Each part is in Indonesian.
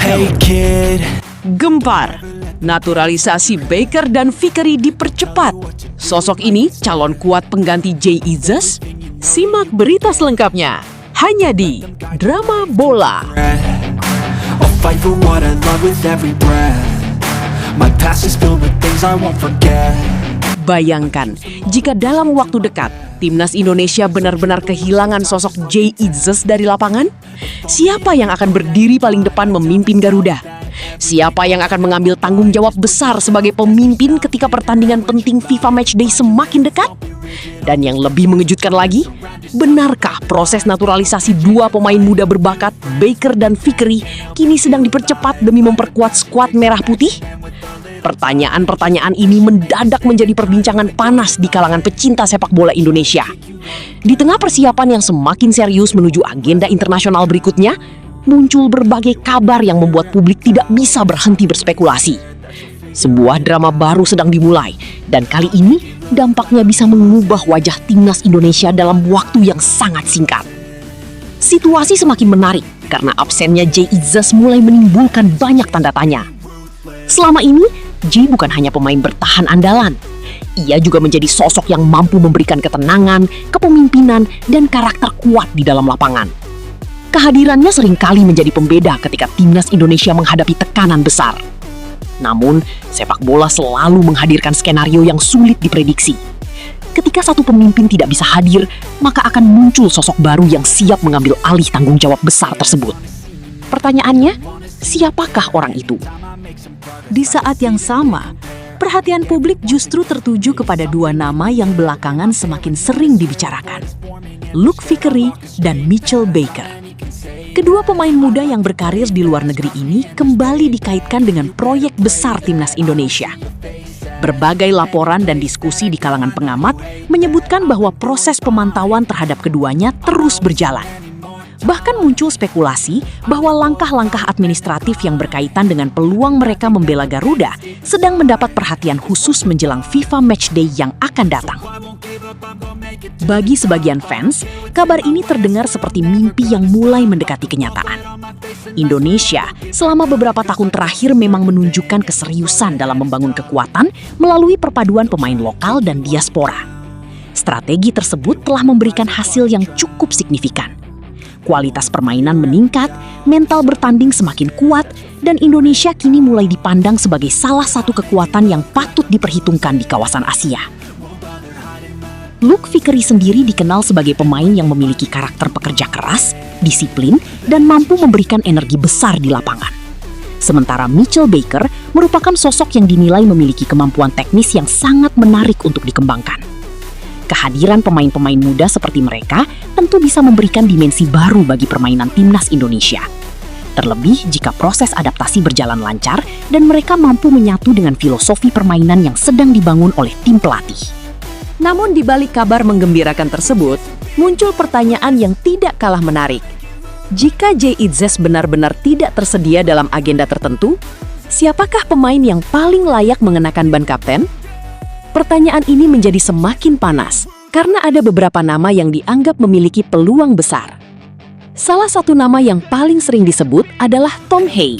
Hey kid. Gempar, naturalisasi Baker dan Vickery dipercepat. Sosok ini calon kuat pengganti Jay Itzes? Simak berita selengkapnya hanya di Drama Bola. I'll fight for what I love with every breath. My past is filled with things I won't forget. Bayangkan, jika dalam waktu dekat, timnas Indonesia benar-benar kehilangan sosok Jay Itzes dari lapangan, siapa yang akan berdiri paling depan memimpin Garuda? Siapa yang akan mengambil tanggung jawab besar sebagai pemimpin ketika pertandingan penting FIFA Matchday semakin dekat? Dan yang lebih mengejutkan lagi, benarkah proses naturalisasi dua pemain muda berbakat, Baker dan Vickery, kini sedang dipercepat demi memperkuat skuad merah putih? Pertanyaan-pertanyaan ini mendadak menjadi perbincangan panas di kalangan pecinta sepak bola Indonesia. Di tengah persiapan yang semakin serius menuju agenda internasional berikutnya, muncul berbagai kabar yang membuat publik tidak bisa berhenti berspekulasi. Sebuah drama baru sedang dimulai, dan kali ini dampaknya bisa mengubah wajah timnas Indonesia dalam waktu yang sangat singkat. Situasi semakin menarik karena absennya Jay Itzes mulai menimbulkan banyak tanda tanya. Selama ini, Jay bukan hanya pemain bertahan andalan. Ia juga menjadi sosok yang mampu memberikan ketenangan, kepemimpinan, dan karakter kuat di dalam lapangan. Kehadirannya seringkali menjadi pembeda ketika timnas Indonesia menghadapi tekanan besar. Namun, sepak bola selalu menghadirkan skenario yang sulit diprediksi. Ketika satu pemimpin tidak bisa hadir, maka akan muncul sosok baru yang siap mengambil alih tanggung jawab besar tersebut. Pertanyaannya, siapakah orang itu? Di saat yang sama, perhatian publik justru tertuju kepada dua nama yang belakangan semakin sering dibicarakan, Luke Vickery dan Mitchell Baker. Kedua pemain muda yang berkarir di luar negeri ini kembali dikaitkan dengan proyek besar timnas Indonesia. Berbagai laporan dan diskusi di kalangan pengamat menyebutkan bahwa proses pemantauan terhadap keduanya terus berjalan. Bahkan muncul spekulasi bahwa langkah-langkah administratif yang berkaitan dengan peluang mereka membela Garuda sedang mendapat perhatian khusus menjelang FIFA Matchday yang akan datang. Bagi sebagian fans, kabar ini terdengar seperti mimpi yang mulai mendekati kenyataan. Indonesia selama beberapa tahun terakhir memang menunjukkan keseriusan dalam membangun kekuatan melalui perpaduan pemain lokal dan diaspora. Strategi tersebut telah memberikan hasil yang cukup signifikan. Kualitas permainan meningkat, mental bertanding semakin kuat, dan Indonesia kini mulai dipandang sebagai salah satu kekuatan yang patut diperhitungkan di kawasan Asia. Luke Vickery sendiri dikenal sebagai pemain yang memiliki karakter pekerja keras, disiplin, dan mampu memberikan energi besar di lapangan. Sementara Mitchell Baker merupakan sosok yang dinilai memiliki kemampuan teknis yang sangat menarik untuk dikembangkan. Kehadiran pemain-pemain muda seperti mereka tentu bisa memberikan dimensi baru bagi permainan timnas Indonesia. Terlebih jika proses adaptasi berjalan lancar dan mereka mampu menyatu dengan filosofi permainan yang sedang dibangun oleh tim pelatih. Namun di balik kabar menggembirakan tersebut, muncul pertanyaan yang tidak kalah menarik. Jika Jay Itzes benar-benar tidak tersedia dalam agenda tertentu, siapakah pemain yang paling layak mengenakan ban kapten? Pertanyaan ini menjadi semakin panas karena ada beberapa nama yang dianggap memiliki peluang besar. Salah satu nama yang paling sering disebut adalah Tom Hay.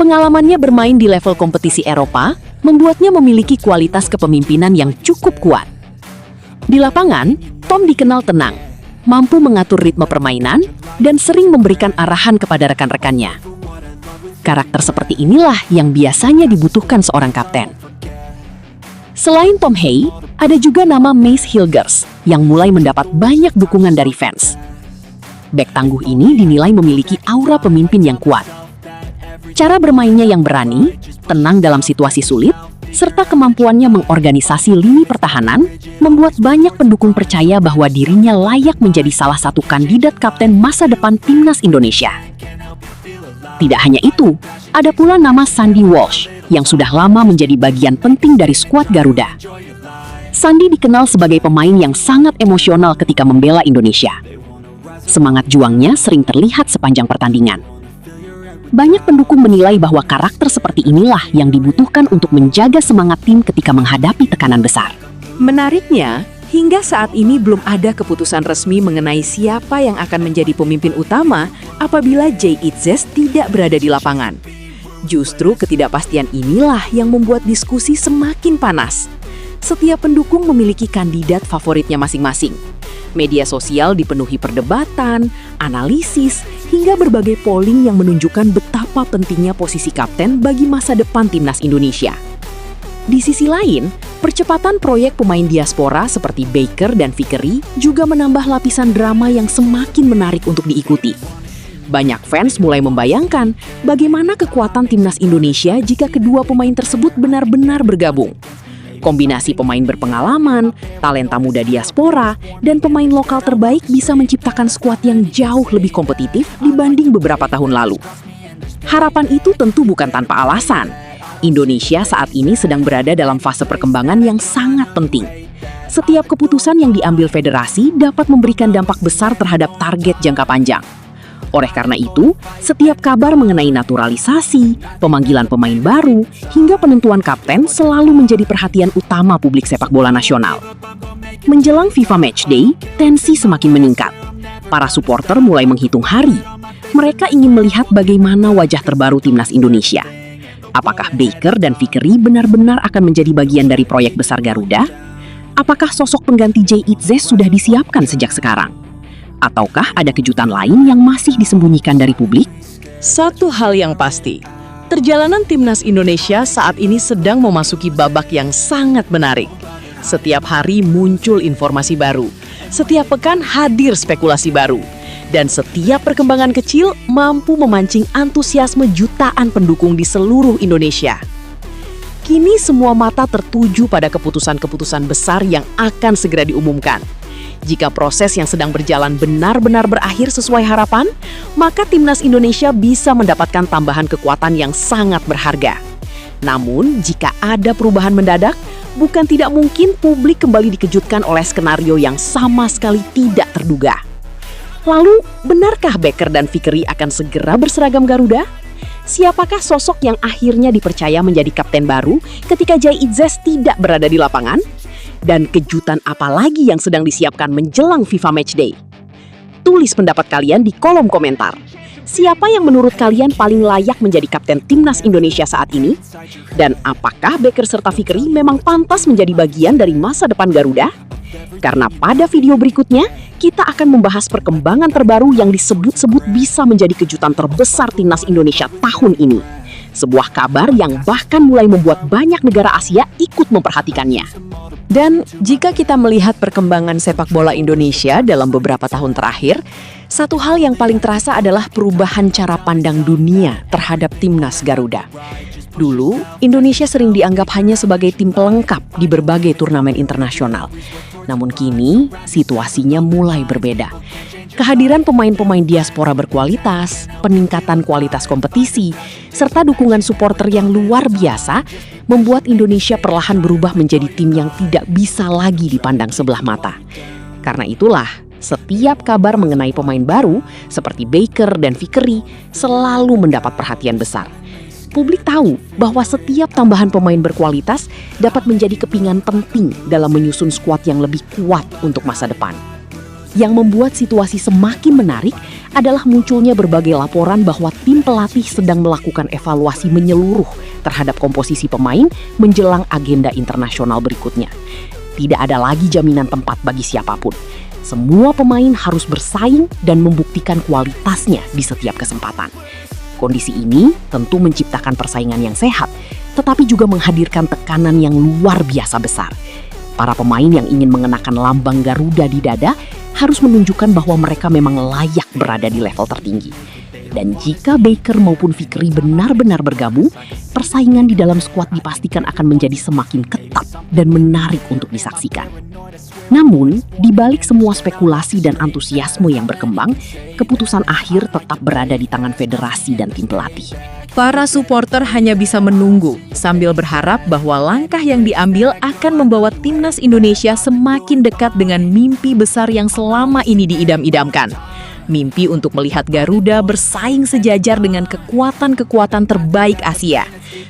Pengalamannya bermain di level kompetisi Eropa membuatnya memiliki kualitas kepemimpinan yang cukup kuat. Di lapangan, Tom dikenal tenang, mampu mengatur ritme permainan, dan sering memberikan arahan kepada rekan-rekannya. Karakter seperti inilah yang biasanya dibutuhkan seorang kapten. Selain Tom Hay, ada juga nama Mace Hilgers yang mulai mendapat banyak dukungan dari fans. Bek tangguh ini dinilai memiliki aura pemimpin yang kuat. Cara bermainnya yang berani, tenang dalam situasi sulit, serta kemampuannya mengorganisasi lini pertahanan membuat banyak pendukung percaya bahwa dirinya layak menjadi salah satu kandidat kapten masa depan timnas Indonesia. Tidak hanya itu, ada pula nama Sandy Walsh yang sudah lama menjadi bagian penting dari skuad Garuda. Sandy dikenal sebagai pemain yang sangat emosional ketika membela Indonesia. Semangat juangnya sering terlihat sepanjang pertandingan. Banyak pendukung menilai bahwa karakter seperti inilah yang dibutuhkan untuk menjaga semangat tim ketika menghadapi tekanan besar. Menariknya, Hingga saat ini belum ada keputusan resmi mengenai siapa yang akan menjadi pemimpin utama apabila Jay Itzes tidak berada di lapangan. Justru ketidakpastian inilah yang membuat diskusi semakin panas. Setiap pendukung memiliki kandidat favoritnya masing-masing. Media sosial dipenuhi perdebatan, analisis, hingga berbagai polling yang menunjukkan betapa pentingnya posisi kapten bagi masa depan timnas Indonesia. Di sisi lain, percepatan proyek pemain diaspora seperti Baker dan Vickery juga menambah lapisan drama yang semakin menarik untuk diikuti. Banyak fans mulai membayangkan bagaimana kekuatan timnas Indonesia jika kedua pemain tersebut benar-benar bergabung. Kombinasi pemain berpengalaman, talenta muda diaspora, dan pemain lokal terbaik bisa menciptakan skuad yang jauh lebih kompetitif dibanding beberapa tahun lalu. Harapan itu tentu bukan tanpa alasan. Indonesia saat ini sedang berada dalam fase perkembangan yang sangat penting. Setiap keputusan yang diambil federasi dapat memberikan dampak besar terhadap target jangka panjang. Oleh karena itu, setiap kabar mengenai naturalisasi, pemanggilan pemain baru, hingga penentuan kapten selalu menjadi perhatian utama publik sepak bola nasional. Menjelang FIFA Matchday, tensi semakin meningkat. Para supporter mulai menghitung hari. Mereka ingin melihat bagaimana wajah terbaru timnas Indonesia. Apakah Baker dan Vickery benar-benar akan menjadi bagian dari proyek besar Garuda? Apakah sosok pengganti Jay Itzes sudah disiapkan sejak sekarang? Ataukah ada kejutan lain yang masih disembunyikan dari publik? Satu hal yang pasti, perjalanan timnas Indonesia saat ini sedang memasuki babak yang sangat menarik. Setiap hari muncul informasi baru, setiap pekan hadir spekulasi baru, dan setiap perkembangan kecil mampu memancing antusiasme jutaan pendukung di seluruh Indonesia. Kini semua mata tertuju pada keputusan-keputusan besar yang akan segera diumumkan. Jika proses yang sedang berjalan benar-benar berakhir sesuai harapan, maka timnas Indonesia bisa mendapatkan tambahan kekuatan yang sangat berharga. Namun, jika ada perubahan mendadak, bukan tidak mungkin publik kembali dikejutkan oleh skenario yang sama sekali tidak terduga. Lalu, benarkah Baker dan Vickery akan segera berseragam Garuda? Siapakah sosok yang akhirnya dipercaya menjadi kapten baru ketika Jay Itzes tidak berada di lapangan? Dan kejutan apa lagi yang sedang disiapkan menjelang FIFA Matchday? Tulis pendapat kalian di kolom komentar. Siapa yang menurut kalian paling layak menjadi kapten timnas Indonesia saat ini? Dan apakah Baker serta Vickery memang pantas menjadi bagian dari masa depan Garuda? Karena pada video berikutnya, kita akan membahas perkembangan terbaru yang disebut-sebut bisa menjadi kejutan terbesar timnas Indonesia tahun ini. Sebuah kabar yang bahkan mulai membuat banyak negara Asia ikut memperhatikannya. Dan jika kita melihat perkembangan sepak bola Indonesia dalam beberapa tahun terakhir, satu hal yang paling terasa adalah perubahan cara pandang dunia terhadap timnas Garuda. Dulu, Indonesia sering dianggap hanya sebagai tim pelengkap di berbagai turnamen internasional. Namun kini, situasinya mulai berbeda. Kehadiran pemain-pemain diaspora berkualitas, peningkatan kualitas kompetisi, serta dukungan supporter yang luar biasa membuat Indonesia perlahan berubah menjadi tim yang tidak bisa lagi dipandang sebelah mata. Karena itulah, setiap kabar mengenai pemain baru seperti Baker dan Vickery selalu mendapat perhatian besar. Publik tahu bahwa setiap tambahan pemain berkualitas dapat menjadi kepingan penting dalam menyusun skuad yang lebih kuat untuk masa depan. Yang membuat situasi semakin menarik adalah munculnya berbagai laporan bahwa tim pelatih sedang melakukan evaluasi menyeluruh terhadap komposisi pemain menjelang agenda internasional berikutnya. Tidak ada lagi jaminan tempat bagi siapapun. Semua pemain harus bersaing dan membuktikan kualitasnya di setiap kesempatan. Kondisi ini tentu menciptakan persaingan yang sehat, tetapi juga menghadirkan tekanan yang luar biasa besar. Para pemain yang ingin mengenakan lambang Garuda di dada harus menunjukkan bahwa mereka memang layak berada di level tertinggi. Dan jika Baker maupun Vickery benar-benar bergabung, persaingan di dalam skuad dipastikan akan menjadi semakin ketat dan menarik untuk disaksikan. Namun, di balik semua spekulasi dan antusiasme yang berkembang, keputusan akhir tetap berada di tangan federasi dan tim pelatih. Para supporter hanya bisa menunggu sambil berharap bahwa langkah yang diambil akan membawa timnas Indonesia semakin dekat dengan mimpi besar yang selama ini diidam-idamkan. Mimpi untuk melihat Garuda bersaing sejajar dengan kekuatan-kekuatan terbaik Asia.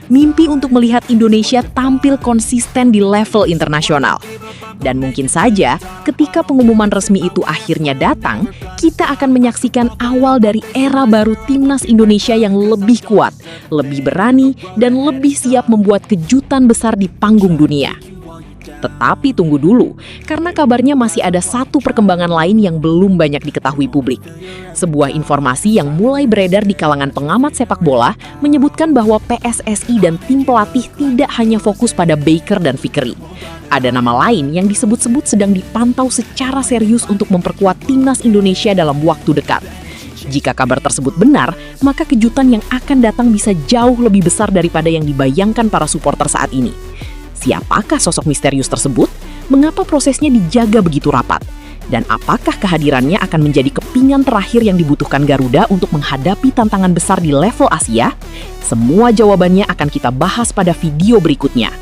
Mimpi untuk melihat Indonesia tampil konsisten di level internasional. Dan mungkin saja, ketika pengumuman resmi itu akhirnya datang, kita akan menyaksikan awal dari era baru Timnas Indonesia yang lebih kuat, lebih berani, dan lebih siap membuat kejutan besar di panggung dunia. Tetapi tunggu dulu, karena kabarnya masih ada satu perkembangan lain yang belum banyak diketahui publik. Sebuah informasi yang mulai beredar di kalangan pengamat sepak bola menyebutkan bahwa PSSI dan tim pelatih tidak hanya fokus pada Baker dan Fikri. Ada nama lain yang disebut-sebut sedang dipantau secara serius untuk memperkuat Timnas Indonesia dalam waktu dekat. Jika kabar tersebut benar, maka kejutan yang akan datang bisa jauh lebih besar daripada yang dibayangkan para supporter saat ini. Siapakah sosok misterius tersebut? Mengapa prosesnya dijaga begitu rapat? Dan apakah kehadirannya akan menjadi kepingan terakhir yang dibutuhkan Garuda untuk menghadapi tantangan besar di level Asia? Semua jawabannya akan kita bahas pada video berikutnya.